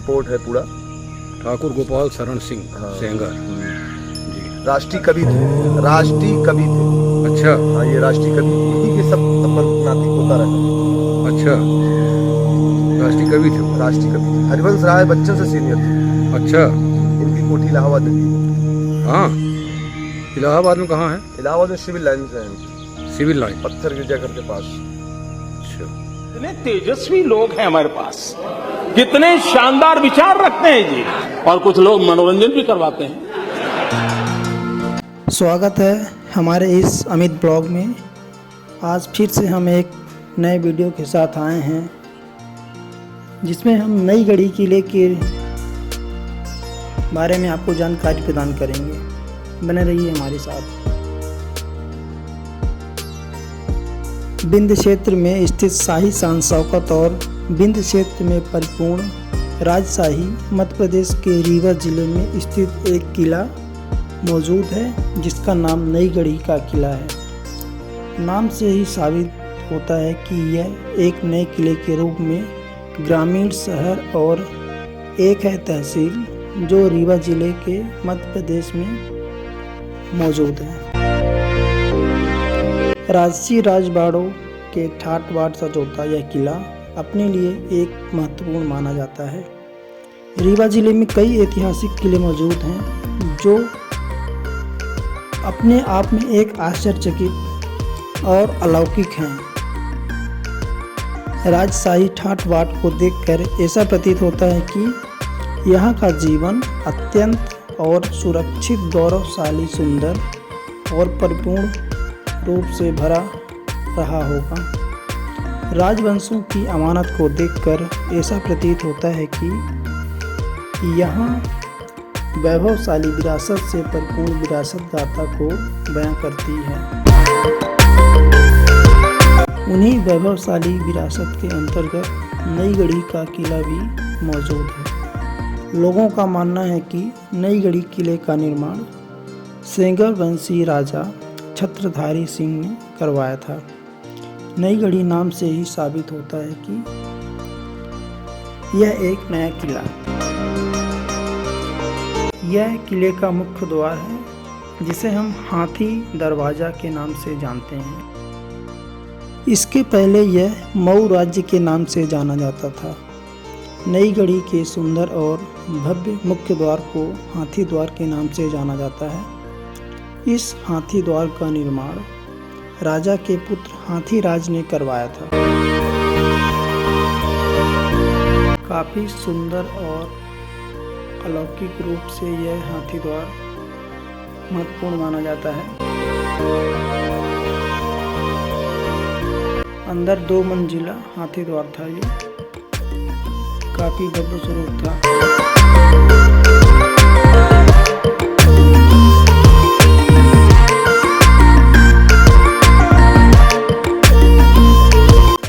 Report है पूरा। ठाकुर गोपाल शरण सिंह सेंगर जी, राष्ट्रीय कवि थे, राष्ट्रीय कवि थे। अच्छा हाँ, ये राष्ट्रीय कवि इन्हीं के सब नाती पोता रहे। अच्छा, राष्ट्रीय कवि थे वो। राष्ट्रीय कवि थे। हरिवंश राय बच्चन से सीनियर थे। अच्छा इनकी कोठी इलाहाबाद में। हाँ, इलाहाबाद में कहाँ है? इलाहाबाद में सिविल लाइन से हैं, सिविल लाइन। पत्थर गिरजाघर के पास। अच्छा, कितने तेजस्वी लोग हैं हमारे पास, कितने शानदार विचार रखते हैं जी, और कुछ लोग मनोरंजन भी करवाते हैं। स्वागत है हमारे इस अमित ब्लॉग में। आज फिर से हम एक नए वीडियो के साथ आए हैं, जिसमें हम नई गढ़ी किले के बारे में आपको जानकारी प्रदान करेंगे। बने रहिए हमारे साथ। विंध्य क्षेत्र में स्थित शाही शान शौकत और विंध्य क्षेत्र में परिपूर्ण राजशाही मध्य प्रदेश के रीवा जिले में स्थित एक किला मौजूद है, जिसका नाम नई गढ़ी का किला है। नाम से ही साबित होता है कि यह एक नए किले के रूप में ग्रामीण शहर और एक है तहसील जो रीवा जिले के मध्य प्रदेश में मौजूद है। राजसी राजबाड़ों के ठाट बाट सजोता यह किला अपने लिए एक महत्वपूर्ण माना जाता है। रीवा जिले में कई ऐतिहासिक किले मौजूद हैं जो अपने आप में एक आश्चर्यचकित और अलौकिक हैं। राजशाही ठाट बाट को देखकर ऐसा प्रतीत होता है कि यहाँ का जीवन अत्यंत और सुरक्षित, गौरवशाली, सुंदर और परिपूर्ण रूप से भरा रहा होगा। राजवंशों की अमानत को देखकर ऐसा प्रतीत होता है कि यहाँ वैभवशाली विरासत से परिपूर्ण विरासत गाथा को बयां करती है। उन्हीं वैभवशाली विरासत के अंतर्गत नई गढ़ी का किला भी मौजूद है। लोगों का मानना है कि नई गढ़ी किले का निर्माण सेंगर वंशी राजा छत्रधारी सिंह ने करवाया था। नई गढ़ी नाम से ही साबित होता है कि यह एक नया किला। यह किले का मुख्य द्वार है, जिसे हम हाथी दरवाजा के नाम से जानते हैं। इसके पहले यह मऊ राज्य के नाम से जाना जाता था। नई गढ़ी के सुंदर और भव्य मुख्य द्वार को हाथी द्वार के नाम से जाना जाता है। इस हाथी द्वार का निर्माण राजा के पुत्र हाथीराज ने करवाया था। काफी सुंदर और अलौकिक रूप से यह हाथी द्वार महत्वपूर्ण माना जाता है। अंदर 2 मंजिला हाथी द्वार था। ये काफी भव्य स्वरूप था।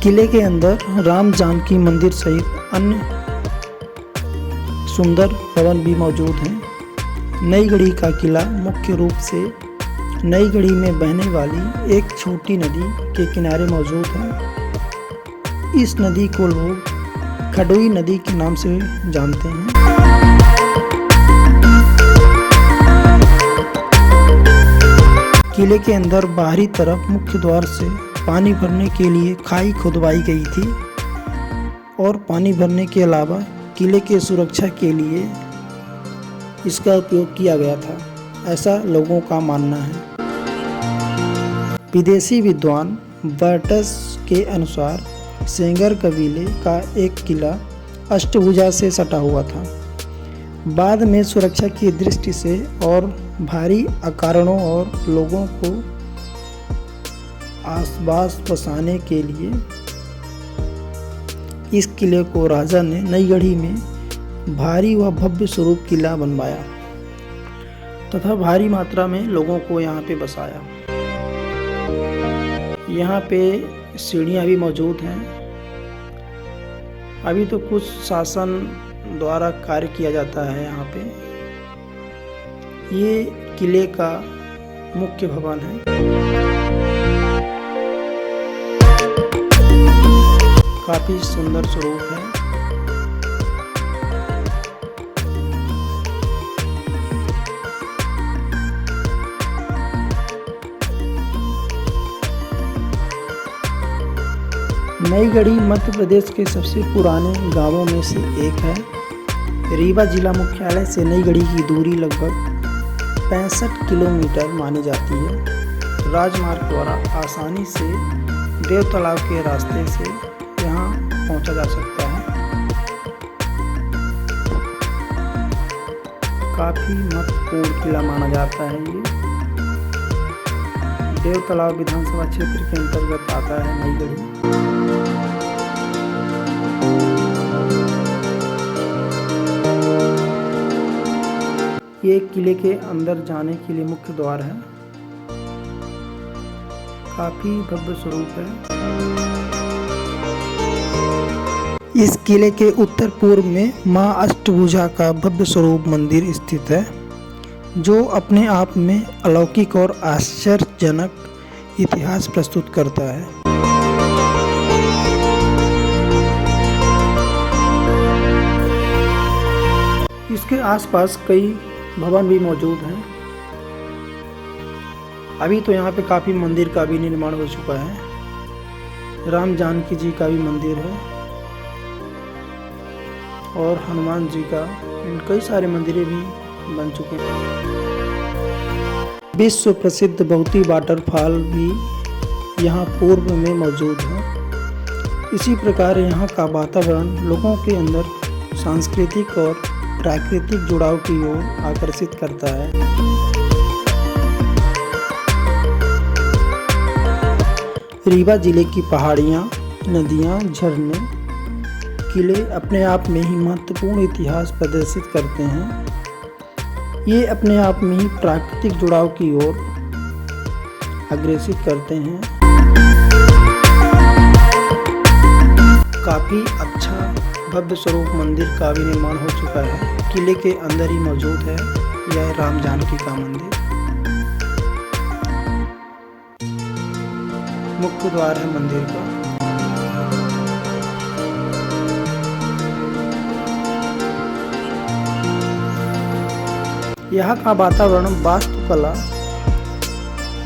किले के अंदर राम जानकी मंदिर सहित अन्य सुंदर भवन भी मौजूद हैं। नई गढ़ी का किला मुख्य रूप से नई गढ़ी में बहने वाली एक छोटी नदी के किनारे मौजूद है। इस नदी को लोग खडोई नदी के नाम से जानते हैं। किले के अंदर बाहरी तरफ मुख्य द्वार से पानी भरने के लिए खाई खुदवाई गई थी और पानी भरने के अलावा किले के सुरक्षा के लिए इसका उपयोग किया गया था, ऐसा लोगों का मानना है। विदेशी विद्वान बर्टस के अनुसार सेंगर कबीले का एक किला अष्टभुजा से सटा हुआ था। बाद में सुरक्षा की दृष्टि से और भारी अकारणों और लोगों को आसपास बसाने के लिए इस किले को राजा ने नई गढ़ी में भारी व भव्य स्वरूप किला बनवाया तथा भारी मात्रा में लोगों को यहाँ पे बसाया। यहाँ पे सीढ़ियाँ भी मौजूद हैं। अभी तो कुछ शासन द्वारा कार्य किया जाता है यहाँ पे। ये किले का मुख्य भवन है। काफी सुंदर स्वरूप है। नई गढ़ी मध्य प्रदेश के सबसे पुराने गांवों में से एक है। रीवा जिला मुख्यालय से नई गढ़ी की दूरी लगभग 65 किलोमीटर मानी जाती है। राजमार्ग द्वारा आसानी से देव तालाब के रास्ते से यहाँ पहुँचा जा सकता है। काफ़ी महत्वपूर्ण किला माना जाता है। ये देव तालाब विधानसभा क्षेत्र के अंतर्गत आता है नई गढ़ी। ये किले के अंदर जाने के लिए मुख्य द्वार है। काफी भव्य स्वरूप है। इस किले के उत्तर पूर्व में मां अष्टभुजा का भव्य स्वरूप मंदिर स्थित है, जो अपने आप में अलौकिक और आश्चर्यजनक इतिहास प्रस्तुत करता है। इसके आसपास कई भवन भी मौजूद हैं। अभी तो यहाँ पे काफ़ी मंदिर का भी निर्माण हो चुका है। राम जानकी जी का भी मंदिर है और हनुमान जी का, कई सारे मंदिरें भी बन चुके हैं। विश्व प्रसिद्ध बहुती वाटरफॉल भी यहाँ पूर्व में मौजूद है। इसी प्रकार यहाँ का वातावरण लोगों के अंदर सांस्कृतिक और प्राकृतिक जुड़ाव की ओर आकर्षित करता है। रीवा जिले की पहाड़ियाँ, नदियाँ, झरने, किले अपने आप में ही महत्वपूर्ण इतिहास प्रदर्शित करते हैं। ये अपने आप में ही प्राकृतिक जुड़ाव की ओर अग्रसित करते हैं। काफ़ी अच्छा भव्य स्वरूप मंदिर का भी निर्माण हो चुका है। किले के अंदर ही मौजूद है यह राम जानकी का मंदिर। मुख्य द्वार है मंदिर का। यहाँ का वातावरण वास्तुकला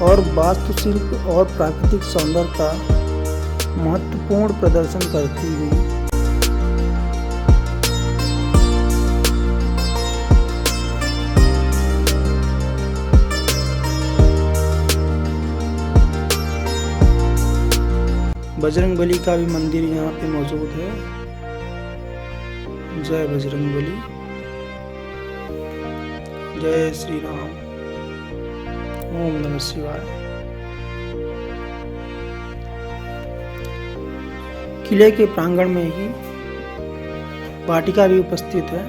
और वास्तुशिल्प और प्राकृतिक सौंदर्य का महत्वपूर्ण प्रदर्शन करती हुई बजरंगबली का भी मंदिर यहाँ पे मौजूद है। जय बजरंगबली, जय श्री राम, ओम नमः शिवाय। किले के प्रांगण में ही वाटिका भी उपस्थित है।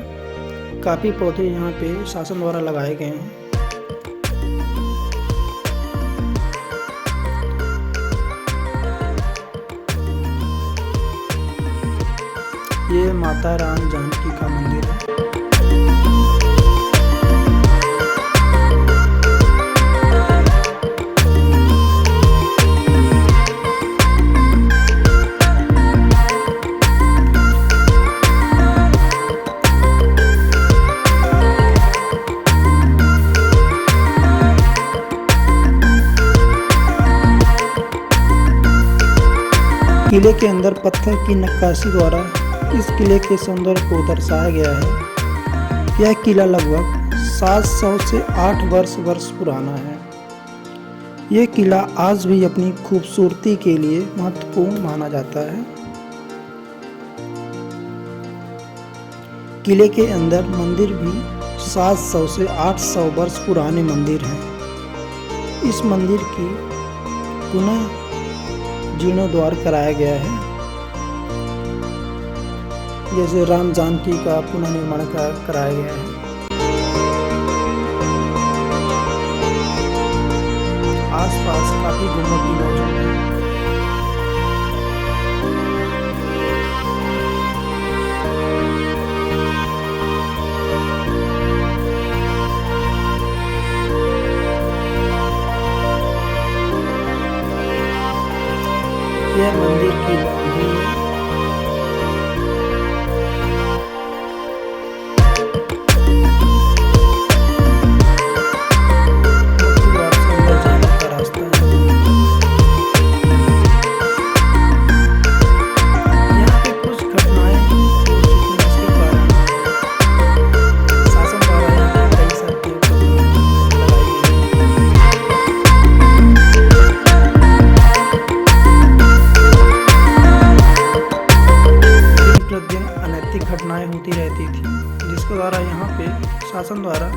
काफी पौधे यहाँ पे शासन द्वारा लगाए गए हैं। ये माता राम जानकी का मंदिर है। किले के अंदर पत्थर की नक्काशी द्वारा इस किले के सौंदर्य को दर्शाया गया है। यह किला लगभग 700 से 8 वर्ष पुराना है। यह किला आज भी अपनी खूबसूरती के लिए महत्वपूर्ण माना जाता है। किले के अंदर मंदिर भी 700 से 800 वर्ष पुराने मंदिर हैं। इस मंदिर की पुनः जीर्णोद्धार कराया गया है। जैसे राम जानकी का पुनः निर्माण कराया गया है। आसपास काफी गुम्बद भी मौजूद है। यह मंदिर की बाउंड्री है। थी, जिसके द्वारा यहाँ पे शासन द्वारा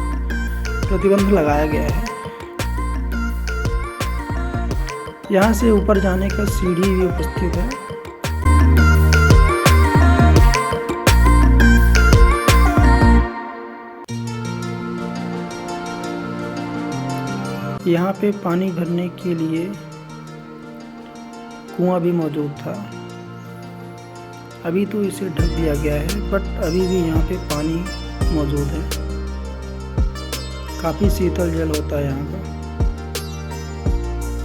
प्रतिबंध लगाया गया है। यहाँ से ऊपर जाने का सीढ़ी भी उपस्थित है। यहाँ पे पानी भरने के लिए कुआं भी मौजूद था। अभी तो इसे ढक दिया गया है, बट अभी भी यहाँ पे पानी मौजूद है। काफ़ी शीतल जल होता है यहाँ का।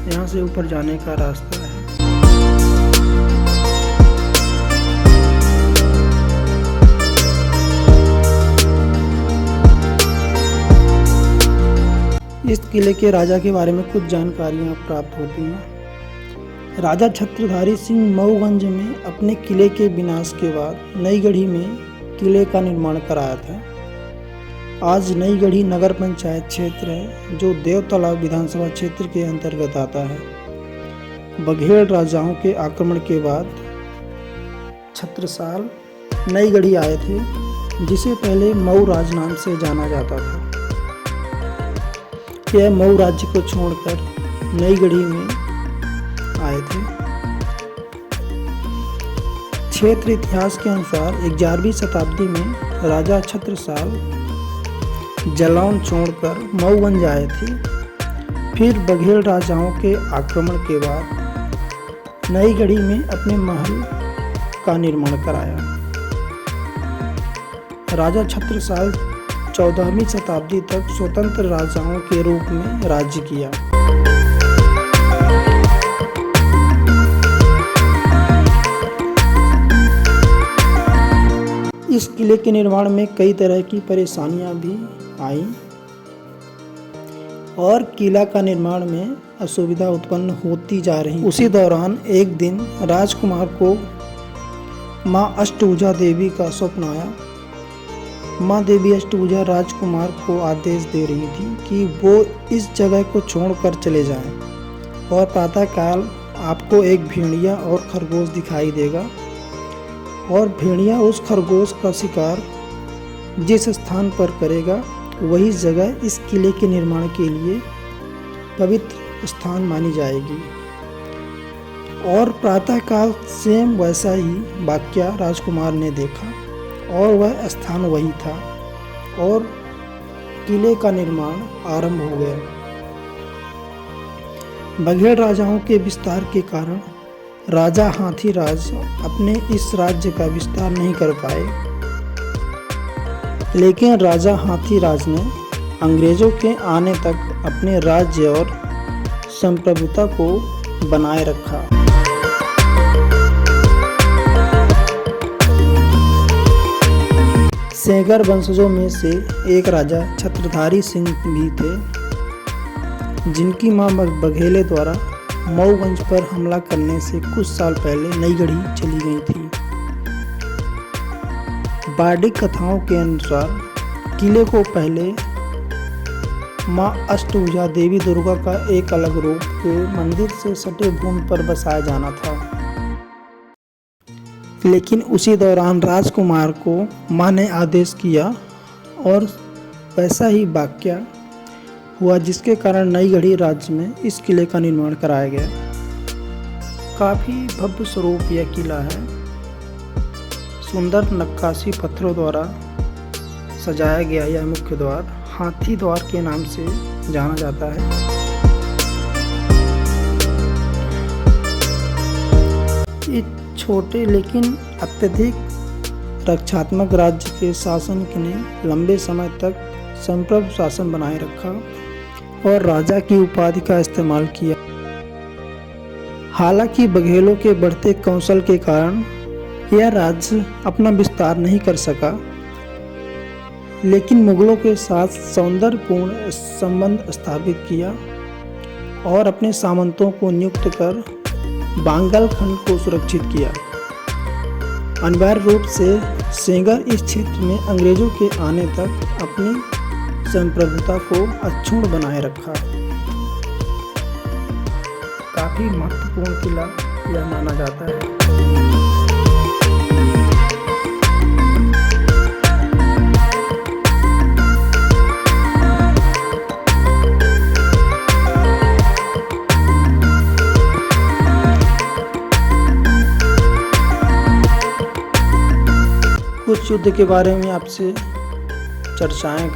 यहाँ से ऊपर जाने का रास्ता है। इस किले के राजा के बारे में कुछ जानकारियाँ प्राप्त होती हैं। राजा छत्रधारी सिंह मऊगंज में अपने किले के विनाश के बाद नई गढ़ी में किले का निर्माण कराया था। आज नई गढ़ी नगर पंचायत क्षेत्र है, जो देव तालाब विधानसभा क्षेत्र के अंतर्गत आता है। बघेल राजाओं के आक्रमण के बाद छत्रसाल नई गढ़ी आए थे, जिसे पहले मऊ राज नाम से जाना जाता था। यह मऊ राज्य को छोड़कर नई गढ़ी में आए थे। क्षेत्र इतिहास के अनुसार 11वीं शताब्दी में राजा छत्रसाल जलौन छोड़कर मऊगंज आए थे। फिर बघेल राजाओं के आक्रमण के बाद नई गढ़ी में अपने महल का निर्माण कराया। राजा छत्रसाल 14वीं शताब्दी तक स्वतंत्र राजाओं के रूप में राज्य किया। इस किले के निर्माण में कई तरह की परेशानियां भी आईं और किला का निर्माण में असुविधा उत्पन्न होती जा रही। उसी दौरान एक दिन राजकुमार को मां अष्टभुजा देवी का स्वप्न आया। मां देवी अष्टभुजा राजकुमार को आदेश दे रही थी कि वो इस जगह को छोड़कर चले जाएं और प्रातःकाल आपको एक भेड़िया और खरगोश दिखाई देगा और भेड़िया उस खरगोश का शिकार जिस स्थान पर करेगा वही जगह इस किले के निर्माण के लिए पवित्र स्थान मानी जाएगी। और प्रातःकाल सेम वैसा ही वाक्या राजकुमार ने देखा और वह स्थान वही था और किले का निर्माण आरंभ हो गया। बघेल राजाओं के विस्तार के कारण राजा हाथीराज अपने इस राज्य का विस्तार नहीं कर पाए, लेकिन राजा हाथीराज ने अंग्रेजों के आने तक अपने राज्य और संप्रभुता को बनाए रखा। सेंगर वंशजों में से एक राजा छत्रधारी सिंह भी थे, जिनकी मां बघेले द्वारा मऊगंज पर हमला करने से कुछ साल पहले नई गढ़ी चली गई थी। बार्डिक कथाओं के अनुसार किले को पहले मां अष्टभुजा देवी दुर्गा का एक अलग रूप के मंदिर से सटे भूमि पर बसाया जाना था, लेकिन उसी दौरान राजकुमार को मां ने आदेश किया और वैसा ही वाकया हुआ, जिसके कारण नई गढ़ी राज्य में इस किले का निर्माण कराया गया। काफ़ी भव्य स्वरूप यह किला है। सुंदर नक्काशी पत्थरों द्वारा सजाया गया यह मुख्य द्वार हाथी द्वार के नाम से जाना जाता है। इस छोटे लेकिन अत्यधिक रक्षात्मक राज्य के शासन ने लंबे समय तक संप्रभु शासन बनाए रखा और राजा की उपाधि का इस्तेमाल किया। हालांकि बघेलों के बढ़ते कौशल के कारण यह राज्य अपना विस्तार नहीं कर सका, लेकिन मुगलों के साथ सौंदर्यपूर्ण संबंध स्थापित किया और अपने सामंतों को नियुक्त कर बांगल खंड को सुरक्षित किया। अनिवार्य रूप से सेंगर इस क्षेत्र में अंग्रेजों के आने तक अपनी संप्रभुता को अक्षुण्ण बनाए रखा। काफी महत्वपूर्ण किला यह माना जाता है। उस युद्ध के बारे में आपसे चर्चाएं।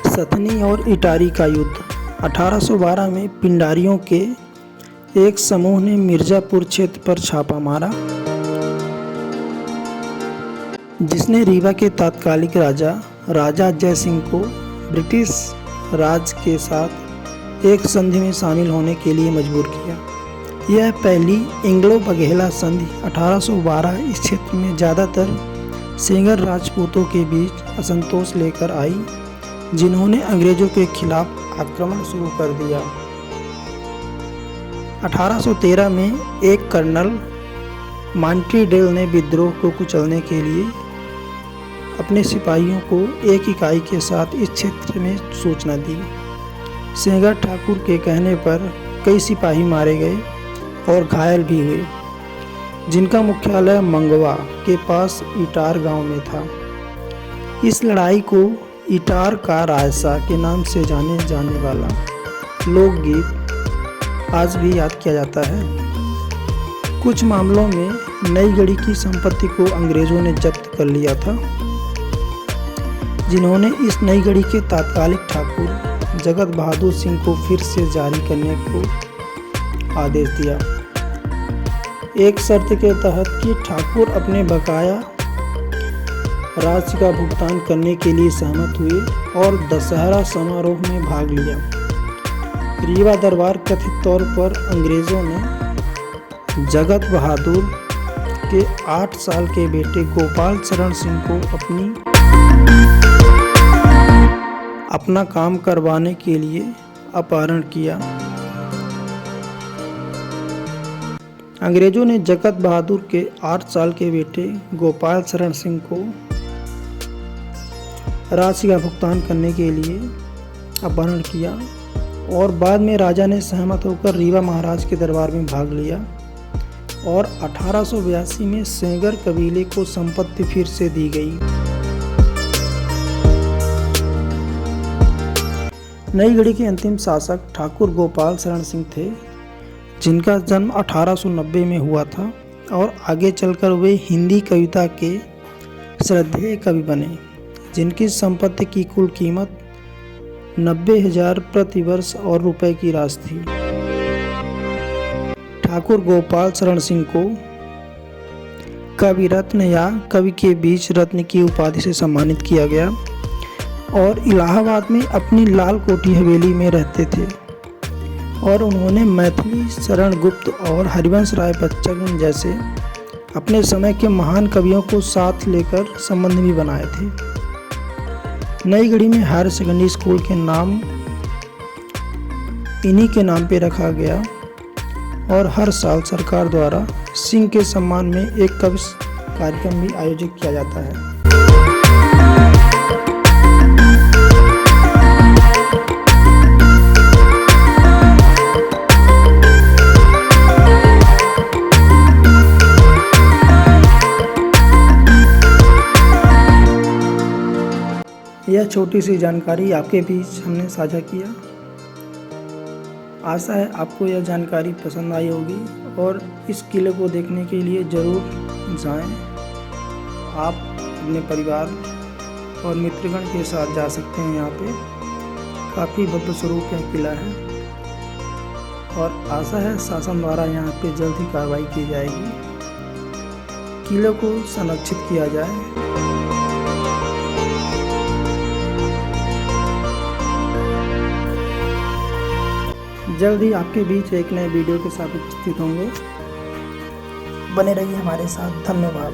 सथनी और इटारी का युद्ध। 1812 में पिंडारियों के एक समूह ने मिर्जापुर क्षेत्र पर छापा मारा, जिसने रीवा के तत्कालिक राजा जय सिंह को ब्रिटिश राज के साथ एक संधि में शामिल होने के लिए मजबूर किया। यह पहली एंग्लो बघेला संधि 1812 इस क्षेत्र में ज़्यादातर सेंगर राजपूतों के बीच असंतोष लेकर आई, जिन्होंने अंग्रेजों के खिलाफ आक्रमण शुरू कर दिया। 1813 में एक कर्नल मॉन्ट्रीडेल ने विद्रोह को कुचलने के लिए अपने सिपाहियों को एक इकाई के साथ इस क्षेत्र में सूचना दी। सेंगर ठाकुर के कहने पर कई सिपाही मारे गए और घायल भी हुए, जिनका मुख्यालय मंगवा के पास इटार गांव में था। इस लड़ाई को इटार का रायसा के नाम से जाने जाने वाला लोकगीत आज भी याद किया जाता है। कुछ मामलों में नई गढ़ी की संपत्ति को अंग्रेजों ने जब्त कर लिया था, जिन्होंने इस नई गढ़ी के तत्कालिक ठाकुर जगत बहादुर सिंह को फिर से जारी करने को आदेश दिया, एक शर्त के तहत कि ठाकुर अपने बकाया राशि का भुगतान करने के लिए सहमत हुए और दशहरा समारोह में भाग लिया। रीवा दरबार कथित तौर पर अंग्रेजों ने जगत बहादुर के 8 साल के बेटे गोपाल शरण सिंह को अपना काम करवाने के लिए अपहरण किया। अंग्रेजों ने जगत बहादुर के 8 साल के बेटे गोपाल शरण सिंह को राशि का भुगतान करने के लिए अपहरण किया और बाद में राजा ने सहमत होकर रीवा महाराज के दरबार में भाग लिया और 1882 में सेंगर कबीले को संपत्ति फिर से दी गई। नई गढ़ी के अंतिम शासक ठाकुर गोपाल शरण सिंह थे, जिनका जन्म 1890 में हुआ था और आगे चलकर वे हिंदी कविता के श्रद्धेय कवि बने, जिनकी संपत्ति की कुल कीमत 90,000 प्रति वर्ष और रुपए की राशि थी। ठाकुर गोपाल शरण सिंह को कवि रत्न या कवि के बीच रत्न की उपाधि से सम्मानित किया गया और इलाहाबाद में अपनी लाल कोठी हवेली में रहते थे और उन्होंने मैथिली, शरण गुप्त और हरिवंश राय बच्चन जैसे अपने समय के महान कवियों को साथ लेकर संबंध भी बनाए थे। नई गढ़ी में हायर सेकेंडरी स्कूल के नाम इन्हीं के नाम पे रखा गया और हर साल सरकार द्वारा सिंह के सम्मान में एक कवि कार्यक्रम भी आयोजित किया जाता है। यह छोटी सी जानकारी आपके बीच हमने साझा किया। आशा है आपको यह जानकारी पसंद आई होगी और इस किले को देखने के लिए ज़रूर जाएं। आप अपने परिवार और मित्रगण के साथ जा सकते हैं। यहाँ पे काफ़ी भव्य स्वरूप यह किला है और आशा है शासन द्वारा यहाँ पे जल्द ही कार्रवाई की जाएगी, किले को संरक्षित किया जाए। जल्द ही आपके बीच एक नए वीडियो के साथ उपस्थित होंगे। बने रहिए हमारे साथ। धन्यवाद।